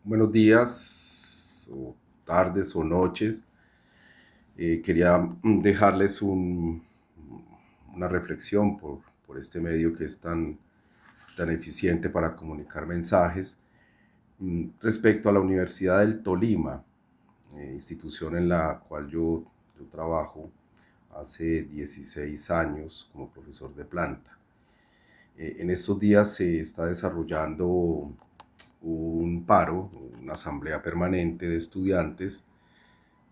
Buenos días, o tardes, o noches. Quería dejarles una reflexión por este medio que es tan eficiente para comunicar mensajes respecto a la Universidad del Tolima, institución en la cual yo trabajo hace 16 años como profesor de planta. En estos días se está desarrollando un paro, una asamblea permanente de estudiantes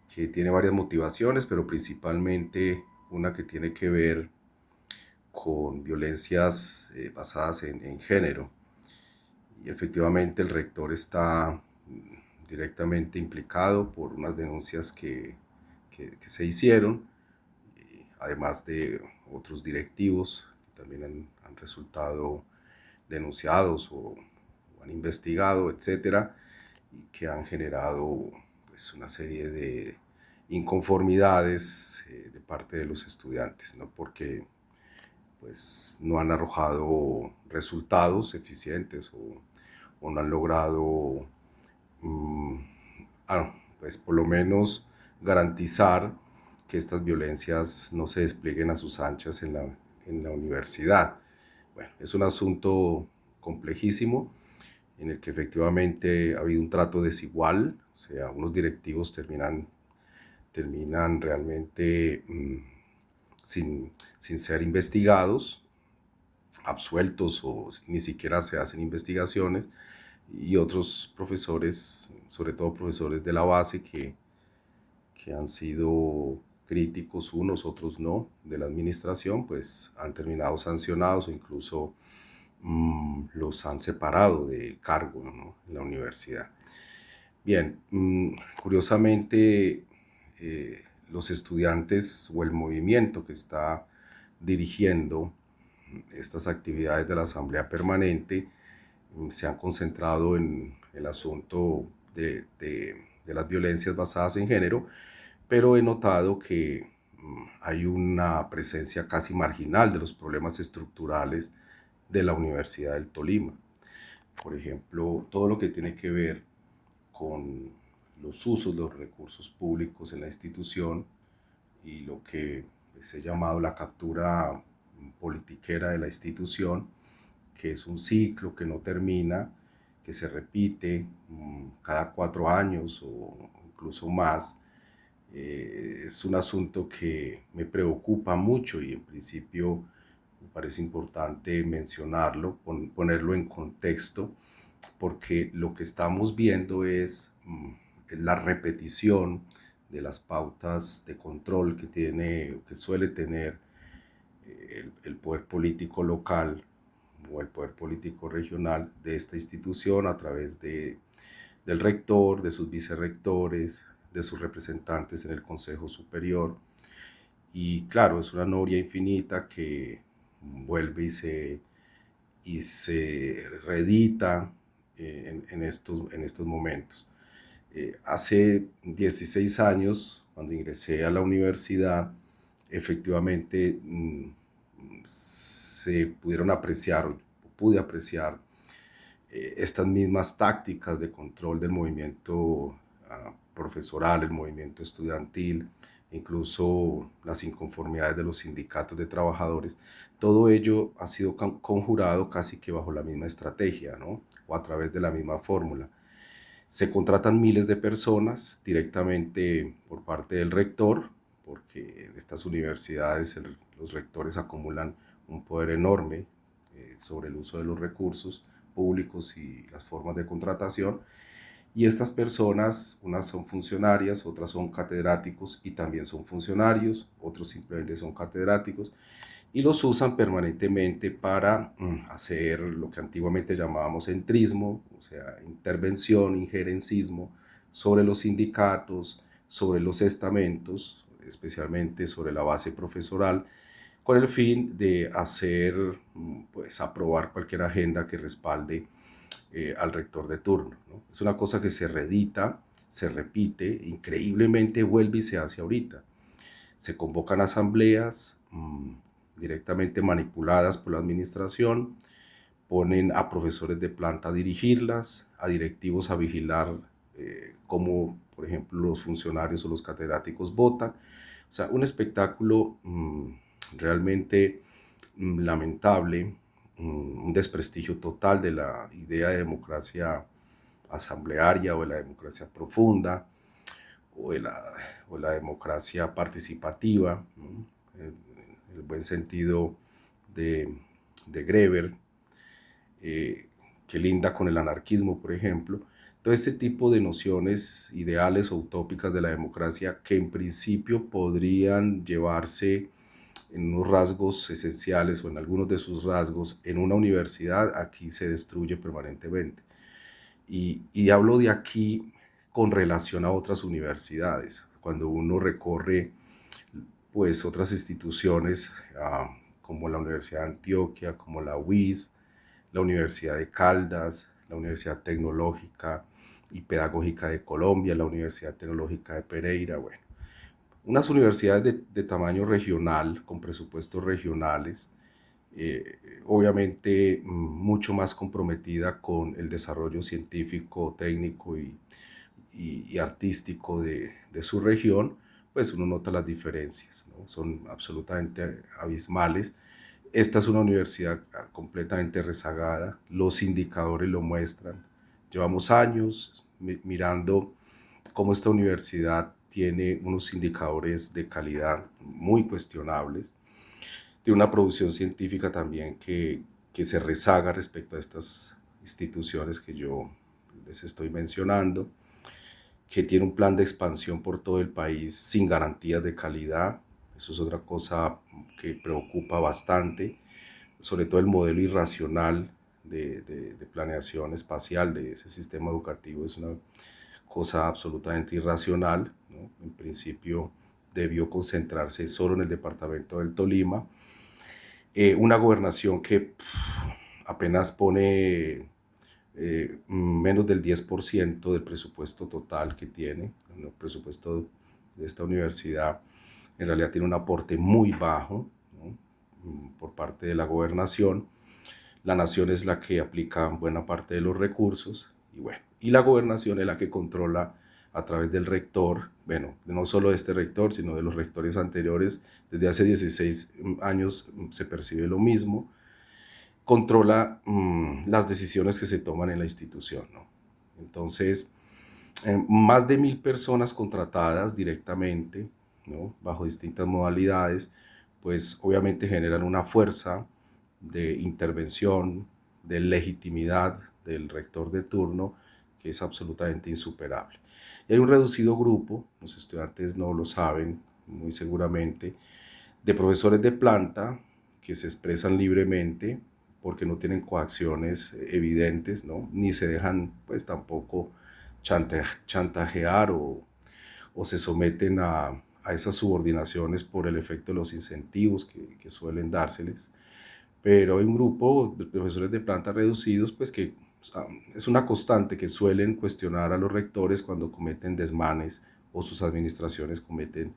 que tiene varias motivaciones, pero principalmente una que tiene que ver con violencias basadas en género. Y efectivamente el rector está directamente implicado por unas denuncias que se hicieron, además de otros directivos que también han resultado denunciados o han investigado, etcétera, y que han generado pues, una serie de inconformidades de parte de los estudiantes, ¿no? Porque pues, no han arrojado resultados eficientes o no han logrado, mm, pues, por lo menos garantizar que estas violencias no se desplieguen a sus anchas en la universidad. Bueno, es un asunto complejísimo en el que efectivamente ha habido un trato desigual, o sea, unos directivos terminan realmente sin ser investigados, absueltos o ni siquiera se hacen investigaciones, y otros profesores, sobre todo profesores de la base, que han sido críticos unos, otros no, de la administración, pues han terminado sancionados o incluso los han separado del cargo, ¿no? En la universidad. Bien, curiosamente, los estudiantes o el movimiento que está dirigiendo estas actividades de la Asamblea Permanente se han concentrado en el asunto de las violencias basadas en género, pero he notado que hay una presencia casi marginal de los problemas estructurales de la Universidad del Tolima. Por ejemplo, todo lo que tiene que ver con los usos de los recursos públicos en la institución y lo que se ha llamado la captura politiquera de la institución, que es un ciclo que no termina, que se repite cada 4 años o incluso más. Es un asunto que me preocupa mucho y en principio me parece importante mencionarlo, ponerlo en contexto, porque lo que estamos viendo es la repetición de las pautas de control que suele tener el poder político local o el poder político regional de esta institución a través del rector, de sus vicerrectores, de sus representantes en el Consejo Superior. Y claro, es una noria infinita que vuelve y se reedita en estos momentos. Hace 16 años, cuando ingresé a la universidad, efectivamente se pudieron apreciar, pude apreciar estas mismas tácticas de control del movimiento profesoral, el movimiento estudiantil, incluso las inconformidades de los sindicatos de trabajadores. Todo ello ha sido conjurado casi que bajo la misma estrategia, ¿no? O a través de la misma fórmula. Se contratan miles de personas directamente por parte del rector, porque en estas universidades los rectores acumulan un poder enorme sobre el uso de los recursos públicos y las formas de contratación. Y estas personas, unas son funcionarias, otras son catedráticos y también son funcionarios, otros simplemente son catedráticos, y los usan permanentemente para hacer lo que antiguamente llamábamos entrismo, o sea, intervención, injerencismo sobre los sindicatos, sobre los estamentos, especialmente sobre la base profesoral, con el fin de hacer, pues, aprobar cualquier agenda que respalde al rector de turno, ¿no? Es una cosa que se reedita, se repite, increíblemente vuelve y se hace ahorita. Se convocan asambleas directamente manipuladas por la administración, ponen a profesores de planta a dirigirlas, a directivos a vigilar cómo, por ejemplo, los funcionarios o los catedráticos votan. O sea, un espectáculo realmente lamentable, un desprestigio total de la idea de democracia asamblearia o de la democracia profunda o de la democracia participativa, ¿no? En el buen sentido de Greber, que linda con el anarquismo, por ejemplo. Todo este tipo de nociones ideales o utópicas de la democracia que en principio podrían llevarse en unos rasgos esenciales o en algunos de sus rasgos en una universidad, aquí se destruye permanentemente. Y hablo de aquí con relación a otras universidades. Cuando uno recorre pues otras instituciones como la Universidad de Antioquia, como la UIS, la Universidad de Caldas, la Universidad Tecnológica y Pedagógica de Colombia, la Universidad Tecnológica de Pereira, bueno, unas universidades de tamaño regional, con presupuestos regionales, obviamente mucho más comprometida con el desarrollo científico, técnico y artístico de su región, pues uno nota las diferencias, ¿no? Son absolutamente abismales. Esta es una universidad completamente rezagada, los indicadores lo muestran. Llevamos años mirando cómo esta universidad tiene unos indicadores de calidad muy cuestionables, tiene una producción científica también que se rezaga respecto a estas instituciones que yo les estoy mencionando, que tiene un plan de expansión por todo el país sin garantías de calidad. Eso es otra cosa que preocupa bastante, sobre todo el modelo irracional de planeación espacial de ese sistema educativo es una cosa absolutamente irracional, ¿no? En principio debió concentrarse solo en el departamento del Tolima, una gobernación que apenas pone menos del 10% del presupuesto total que tiene, el presupuesto de esta universidad en realidad tiene un aporte muy bajo, ¿no? Por parte de la gobernación. La nación es la que aplica buena parte de los recursos y bueno, y la gobernación es la que controla a través del rector, bueno, no solo de este rector, sino de los rectores anteriores, desde hace 16 años se percibe lo mismo, controla las decisiones que se toman en la institución, ¿no? Entonces, más de 1000 personas contratadas directamente, ¿no? Bajo distintas modalidades, pues obviamente generan una fuerza de intervención, de legitimidad del rector de turno, que es absolutamente insuperable. Y hay un reducido grupo, los estudiantes no lo saben muy seguramente, de profesores de planta que se expresan libremente porque no tienen coacciones evidentes, ¿no? Ni se dejan pues tampoco chantajear o se someten a esas subordinaciones por el efecto de los incentivos que suelen dárseles. Pero hay un grupo de profesores de planta reducidos, pues que es una constante que suelen cuestionar a los rectores cuando cometen desmanes o sus administraciones cometen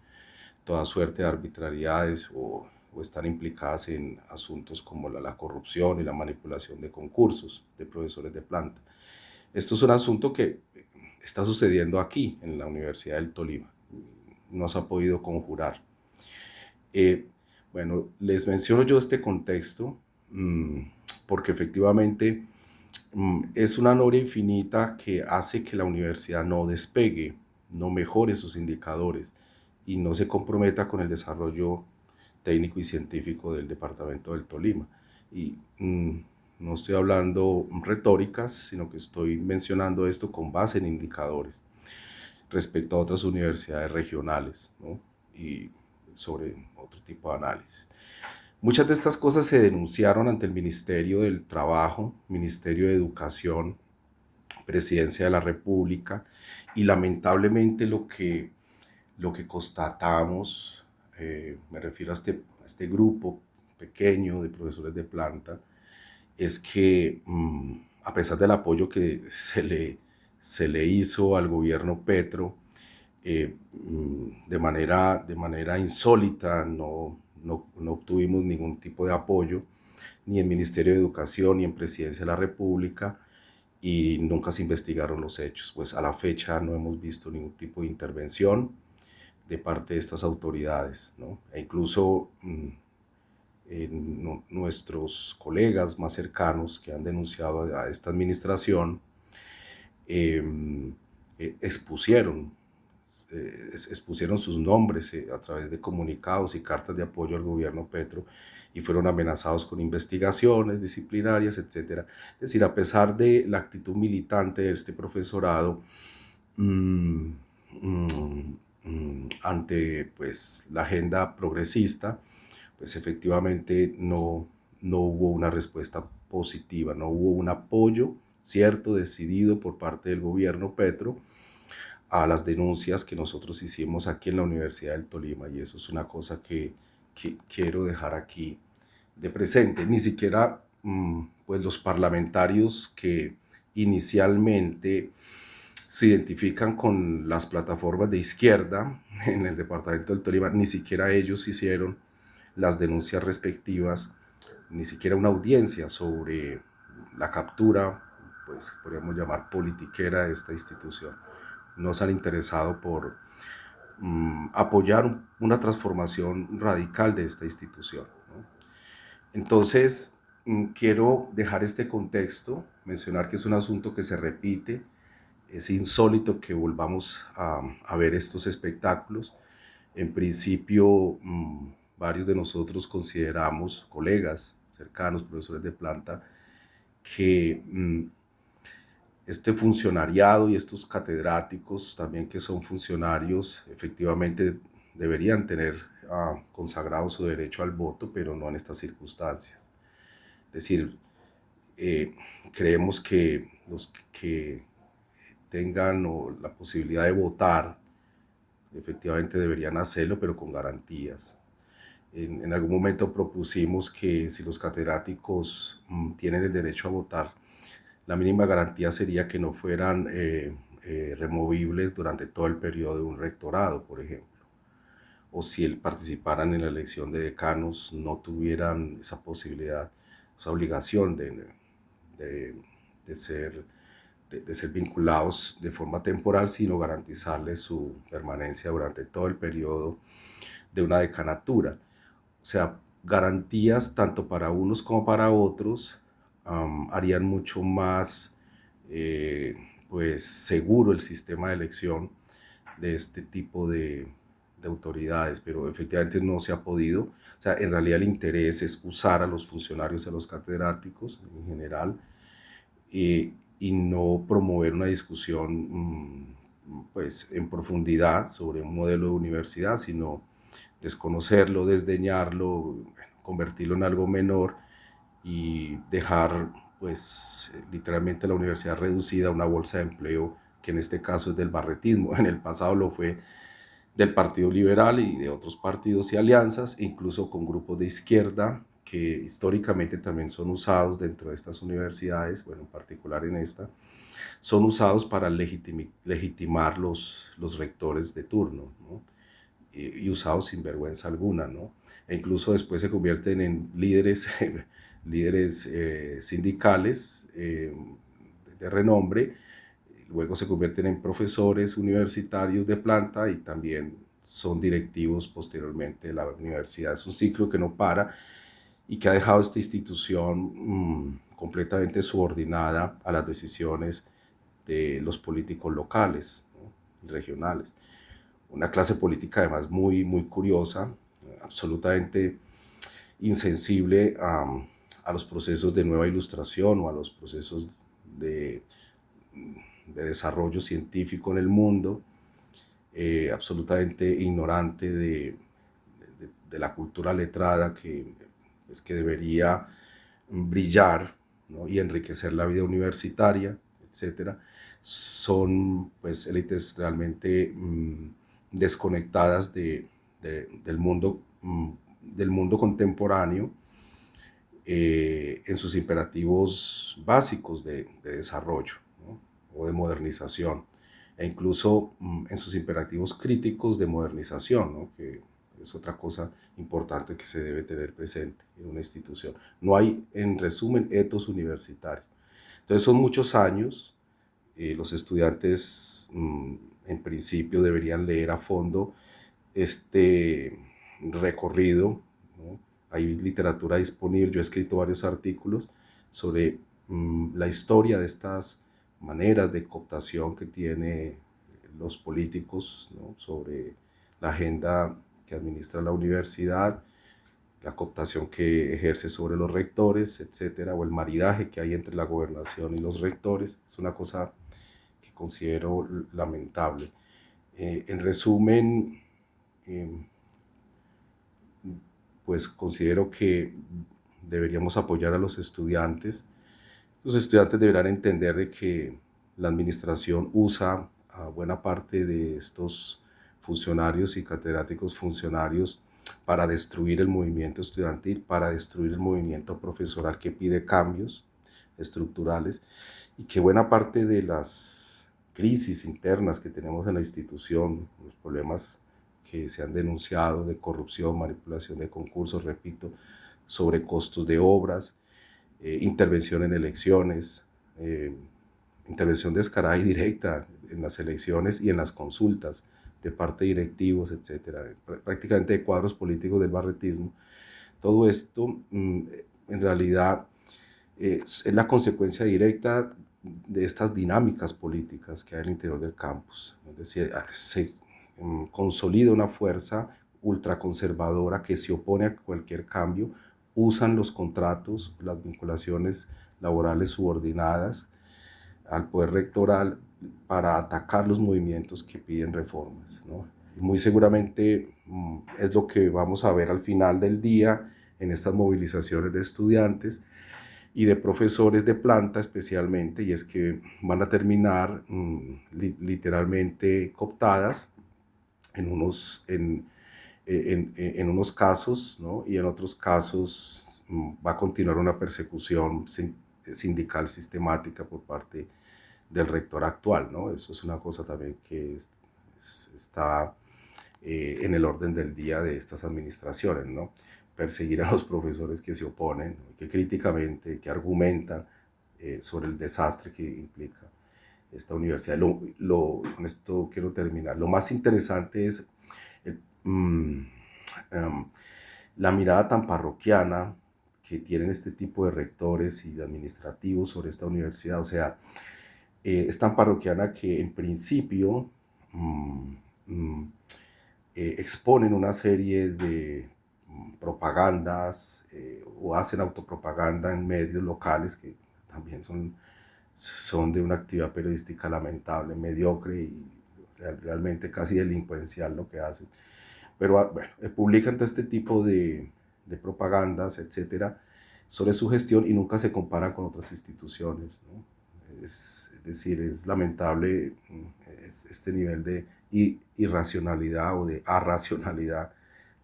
toda suerte de arbitrariedades o están implicadas en asuntos como la corrupción y la manipulación de concursos de profesores de planta. Esto es un asunto que está sucediendo aquí en la Universidad del Tolima. No se ha podido conjurar. Bueno, les menciono yo este contexto porque efectivamente es una noria infinita que hace que la universidad no despegue, no mejore sus indicadores y no se comprometa con el desarrollo técnico y científico del departamento del Tolima. Y no estoy hablando retóricas, sino que estoy mencionando esto con base en indicadores respecto a otras universidades regionales, ¿no? Y sobre otro tipo de análisis. Muchas de estas cosas se denunciaron ante el Ministerio del Trabajo, Ministerio de Educación, Presidencia de la República, y lamentablemente lo que constatamos, me refiero a este grupo pequeño de profesores de planta, es que a pesar del apoyo que se le hizo al gobierno Petro, de manera insólita, no obtuvimos ningún tipo de apoyo. ni en Ministerio de Educación, ni en Presidencia de la República, y nunca se investigaron los hechos. Pues a la fecha no hemos visto ningún tipo de intervención de parte de estas autoridades, ¿no? E incluso nuestros colegas más cercanos que han denunciado a esta administración eh, expusieron, expusieron sus nombres a través de comunicados y cartas de apoyo al gobierno Petro, y fueron amenazados con investigaciones disciplinarias, etc. Es decir, a pesar de la actitud militante de este profesorado, mmm, ante pues, la agenda progresista, pues efectivamente no hubo una respuesta positiva, no hubo un apoyo cierto, decidido por parte del gobierno Petro a las denuncias que nosotros hicimos aquí en la Universidad del Tolima, y eso es una cosa que quiero dejar aquí de presente. Ni siquiera pues los parlamentarios que inicialmente se identifican con las plataformas de izquierda en el departamento del Tolima, ni siquiera ellos hicieron las denuncias respectivas, ni siquiera una audiencia sobre la captura, pues podríamos llamar politiquera, de esta institución. No se han interesado por apoyar una transformación radical de esta institución, ¿no? Entonces, quiero dejar este contexto, mencionar que es un asunto que se repite. Es insólito que volvamos a ver estos espectáculos. En principio, varios de nosotros consideramos, colegas cercanos, profesores de planta, que este funcionariado y estos catedráticos también, que son funcionarios, efectivamente deberían tener consagrado su derecho al voto, pero no en estas circunstancias. Es decir, creemos que los que tengan la posibilidad de votar efectivamente deberían hacerlo, pero con garantías. En algún momento propusimos que si los catedráticos tienen el derecho a votar, la mínima garantía sería que no fueran removibles durante todo el periodo de un rectorado, por ejemplo. O si participaran en la elección de decanos, no tuvieran esa posibilidad, esa obligación de ser vinculados de forma temporal, sino garantizarles su permanencia durante todo el periodo de una decanatura. O sea, garantías tanto para unos como para otros harían mucho más pues, seguro el sistema de elección de este tipo de autoridades, pero efectivamente no se ha podido. O sea, en realidad el interés es usar a los funcionarios, a los catedráticos en general, y no promover una discusión pues, en profundidad sobre un modelo de universidad, sino desconocerlo, desdeñarlo, convertirlo en algo menor y dejar pues literalmente la universidad reducida a una bolsa de empleo, que en este caso es del barretismo. En el pasado lo fue del Partido Liberal y de otros partidos y alianzas, e incluso con grupos de izquierda que históricamente también son usados dentro de estas universidades, bueno, en particular en esta, son usados para legitimar los rectores de turno, ¿no? Y usados sin vergüenza alguna, ¿no? E incluso después se convierten en líderes, líderes sindicales de renombre. Luego se convierten en profesores universitarios de planta y también son directivos posteriormente de la universidad. Es un ciclo que no para y que ha dejado esta institución completamente subordinada a las decisiones de los políticos locales, ¿no? Y regionales. Una clase política además muy curiosa, absolutamente insensible a los procesos de nueva ilustración o a los procesos de desarrollo científico en el mundo, absolutamente ignorante de la cultura letrada que debería brillar, ¿no? Y enriquecer la vida universitaria, etcétera. Son pues élites realmente desconectadas del mundo contemporáneo, en sus imperativos básicos de desarrollo, ¿no? O de modernización, e incluso en sus imperativos críticos de modernización, ¿no? Que Es otra cosa importante que se debe tener presente en una institución. No hay, en resumen, etos universitario. Entonces son muchos años. Los estudiantes, en principio, deberían leer a fondo este recorrido, ¿no? Hay literatura disponible, yo he escrito varios artículos sobre la historia de estas maneras de cooptación que tiene los políticos, ¿no? Sobre la agenda que administra la universidad, la cooptación que ejerce sobre los rectores, etcétera, o el maridaje que hay entre la gobernación y los rectores. Es una cosa que considero lamentable. En resumen, eh, pues considero que deberíamos apoyar a los estudiantes. Los estudiantes deberán entender de que la administración usa a buena parte de estos funcionarios y catedráticos funcionarios para destruir el movimiento estudiantil, para destruir el movimiento profesoral que pide cambios estructurales, y que buena parte de las crisis internas que tenemos en la institución, los problemas que se han denunciado de corrupción, manipulación de concursos, repito, sobre costos de obras, intervención en elecciones, intervención descarada y directa en las elecciones y en las consultas de parte de directivos, etcétera, prácticamente de cuadros políticos del barretismo. Todo esto, en realidad, es la consecuencia directa de estas dinámicas políticas que hay al interior del campus. Es decir, se consolida una fuerza ultraconservadora que se opone a cualquier cambio, usan los contratos, las vinculaciones laborales subordinadas al poder rectoral para atacar los movimientos que piden reformas, ¿no? Y muy seguramente es lo que vamos a ver al final del día en estas movilizaciones de estudiantes y de profesores de planta especialmente, y es que van a terminar literalmente cooptadas en unos casos, ¿no? Y en otros casos va a continuar una persecución sindical sistemática por parte del rector actual, ¿no? Eso es una cosa también que está en el orden del día de estas administraciones, ¿no? Perseguir a los profesores que se oponen, que críticamente, que argumentan sobre el desastre que implica esta universidad. Con esto quiero terminar. Lo más interesante es el, la mirada tan parroquiana que tienen este tipo de rectores y de administrativos sobre esta universidad. O sea, es tan parroquiana que en principio exponen una serie de propagandas o hacen autopropaganda en medios locales que también son de una actividad periodística lamentable, mediocre y realmente casi delincuencial lo que hacen. Pero bueno, publican todo este tipo de propagandas, etcétera, sobre su gestión y nunca se comparan con otras instituciones, ¿no? Es decir, es lamentable este nivel de irracionalidad o de arracionalidad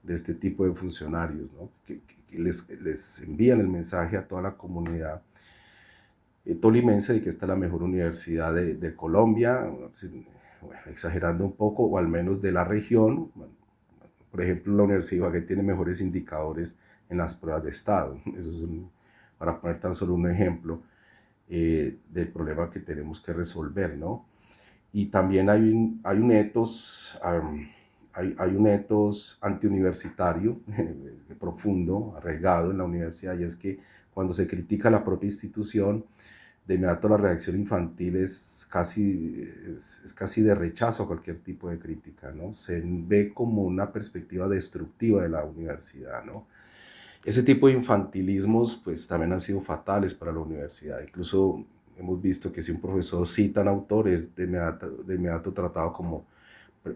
de este tipo de funcionarios, ¿no? Que les envían el mensaje a toda la comunidad tolimense de que esta es la mejor universidad de Colombia, bueno, exagerando un poco, o al menos de la región. Por ejemplo, la Universidad de Ibagué tiene mejores indicadores en las pruebas de estado. Eso es para poner tan solo un ejemplo del problema que tenemos que resolver, ¿no? Y también hay un etos, hay un etos antiuniversitario profundo, arraigado en la universidad, y es que cuando se critica la propia institución, de inmediato la reacción infantil es casi de rechazo a cualquier tipo de crítica, ¿no? Se ve como una perspectiva destructiva de la universidad, ¿no? Ese tipo de infantilismos pues también han sido fatales para la universidad. Incluso hemos visto que si un profesor cita a un autor es de inmediato tratado como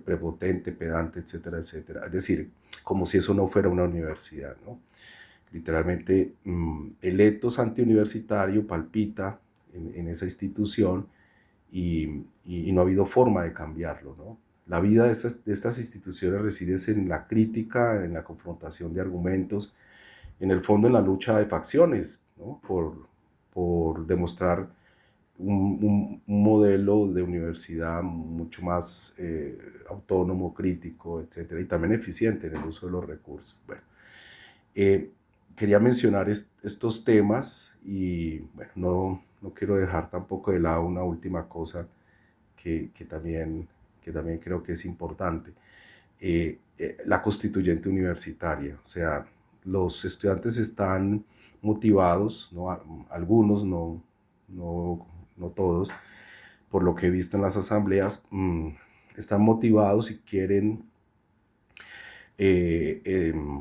prepotente, pedante, etcétera, etcétera. Es decir, como si eso no fuera una universidad, ¿no? Literalmente el etos antiuniversitario palpita en esa institución y no ha habido forma de cambiarlo, ¿no? La vida de estas instituciones reside en la crítica, en la confrontación de argumentos, en el fondo en la lucha de facciones, ¿no? por demostrar un modelo de universidad mucho más autónomo, crítico, etcétera, y también eficiente en el uso de los recursos. Bueno, eh, quería mencionar estos temas y bueno, no quiero dejar tampoco de lado una última cosa que también creo que es importante. La constituyente universitaria, o sea, los estudiantes están motivados, ¿no? Algunos, no, no todos, por lo que he visto en las asambleas, están motivados y quieren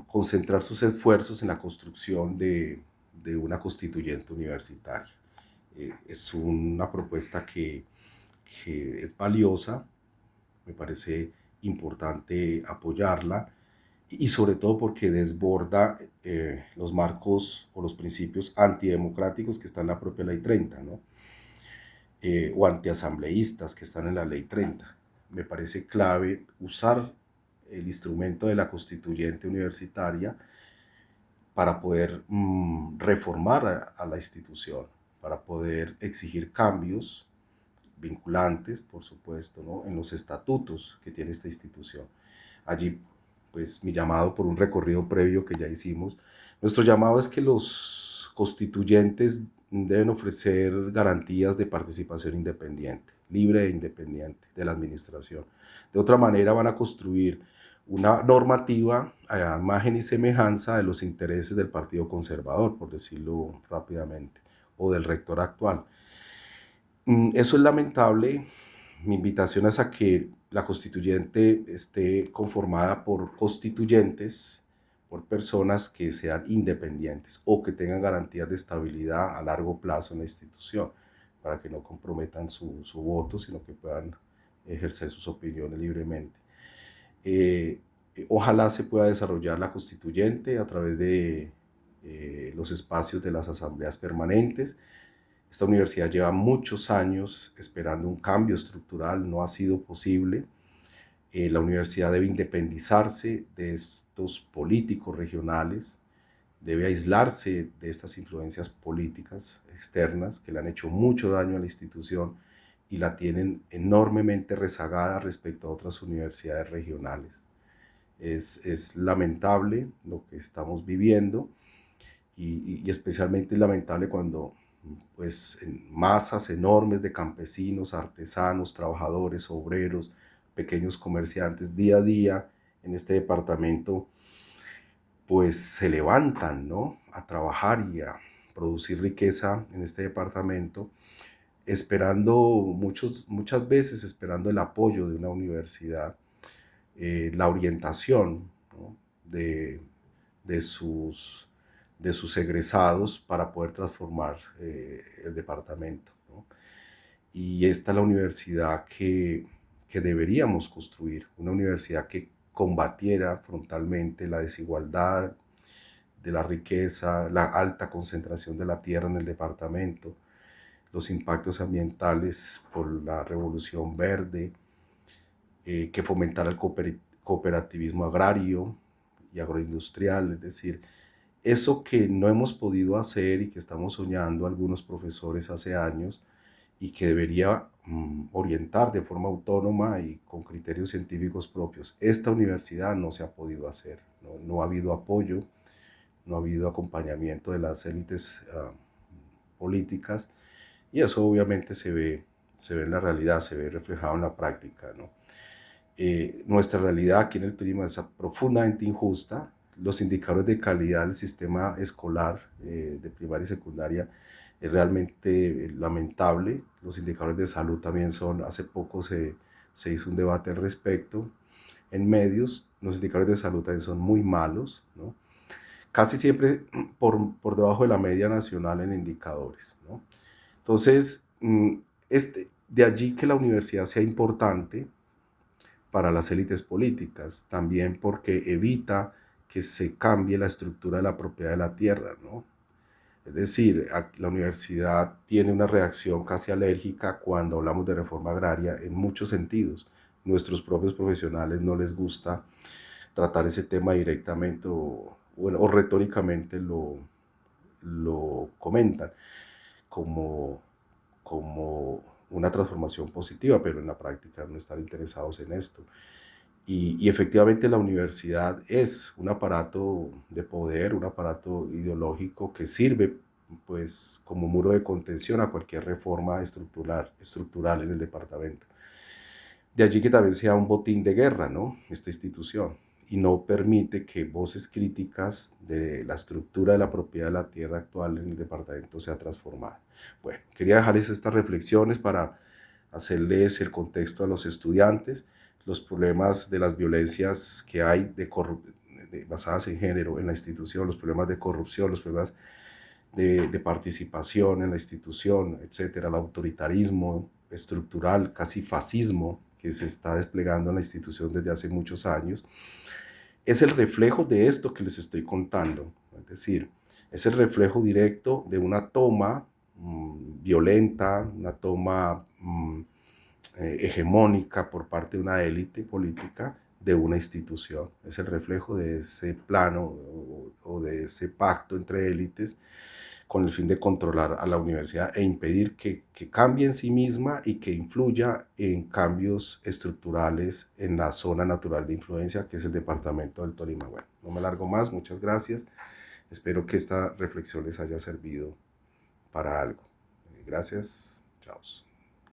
concentrar sus esfuerzos en la construcción de una constituyente universitaria. Es una propuesta que es valiosa, me parece importante apoyarla y sobre todo porque desborda los marcos o los principios antidemocráticos que están en la propia Ley 30, ¿no? O antiasambleístas que están en la Ley 30. Me parece clave usar el instrumento de la constituyente universitaria para poder reformar a la institución, para poder exigir cambios vinculantes, por supuesto, ¿no? En los estatutos que tiene esta institución. Allí, pues mi llamado por un recorrido previo que ya hicimos, nuestro llamado es que los constituyentes deben ofrecer garantías de participación independiente, libre e independiente de la administración. De otra manera van a construir una normativa a imagen y semejanza de los intereses del Partido Conservador, por decirlo rápidamente, o del rector actual. Eso es lamentable. Mi invitación es a que la constituyente esté conformada por constituyentes, por personas que sean independientes o que tengan garantías de estabilidad a largo plazo en la institución, para que no comprometan su voto, sino que puedan ejercer sus opiniones libremente. Eh, Ojalá se pueda desarrollar la constituyente a través de los espacios de las asambleas permanentes. Esta universidad lleva muchos años esperando un cambio estructural, no ha sido posible. La universidad debe independizarse de estos políticos regionales, debe aislarse de estas influencias políticas externas que le han hecho mucho daño a la institución y la tienen enormemente rezagada respecto a otras universidades regionales. Es lamentable lo que estamos viviendo y especialmente es lamentable cuando pues en masas enormes de campesinos, artesanos, trabajadores, obreros, pequeños comerciantes, día a día en este departamento, pues se levantan, ¿no? A trabajar y a producir riqueza en este departamento, esperando muchas veces esperando el apoyo de una universidad, la orientación, ¿no? de sus de sus egresados para poder transformar el departamento, ¿no? Y esta es la universidad que deberíamos construir, una universidad que combatiera frontalmente la desigualdad de la riqueza, la alta concentración de la tierra en el departamento, los impactos ambientales por la revolución verde, que fomentara el cooperativismo agrario y agroindustrial, es decir, eso que no hemos podido hacer y que estamos soñando algunos profesores hace años y que debería orientar de forma autónoma y con criterios científicos propios. Esta universidad no se ha podido hacer, no ha habido apoyo, no ha habido acompañamiento de las élites políticas y eso obviamente se ve en la realidad, se ve reflejado en la práctica, ¿no? Nuestra realidad aquí en el Tolima es profundamente injusta. Los indicadores de calidad del sistema escolar de primaria y secundaria es realmente lamentable. Los indicadores de salud también son, hace poco se hizo un debate al respecto en medios, los indicadores de salud también son muy malos, ¿no? Casi siempre por debajo de la media nacional en indicadores, ¿no? Entonces, de allí que la universidad sea importante para las élites políticas, también porque evita que se cambie la estructura de la propiedad de la tierra, ¿no? Es decir, la universidad tiene una reacción casi alérgica cuando hablamos de reforma agraria en muchos sentidos. Nuestros propios profesionales no les gusta tratar ese tema directamente o retóricamente lo comentan como, como una transformación positiva, pero en la práctica no están interesados en esto. Y efectivamente la universidad es un aparato de poder, un aparato ideológico que sirve pues como muro de contención a cualquier reforma estructural en el departamento. De allí que también sea un botín de guerra, ¿no? Esta institución. Y no permite que voces críticas de la estructura de la propiedad de la tierra actual en el departamento sea transformada. Bueno, quería dejarles estas reflexiones para hacerles el contexto a los estudiantes, los problemas de las violencias que hay basadas en género en la institución, los problemas de corrupción, los problemas de participación en la institución, etcétera, el autoritarismo estructural, casi fascismo, que se está desplegando en la institución desde hace muchos años, es el reflejo de esto que les estoy contando. Es decir, es el reflejo directo de una toma violenta, una toma hegemónica por parte de una élite política de una institución. Es el reflejo de ese plano o de ese pacto entre élites con el fin de controlar a la universidad e impedir que cambie en sí misma y que influya en cambios estructurales en la zona natural de influencia que es el departamento del Tolima. Bueno, no me largo más, muchas gracias. Espero que esta reflexión les haya servido para algo. Gracias, chao.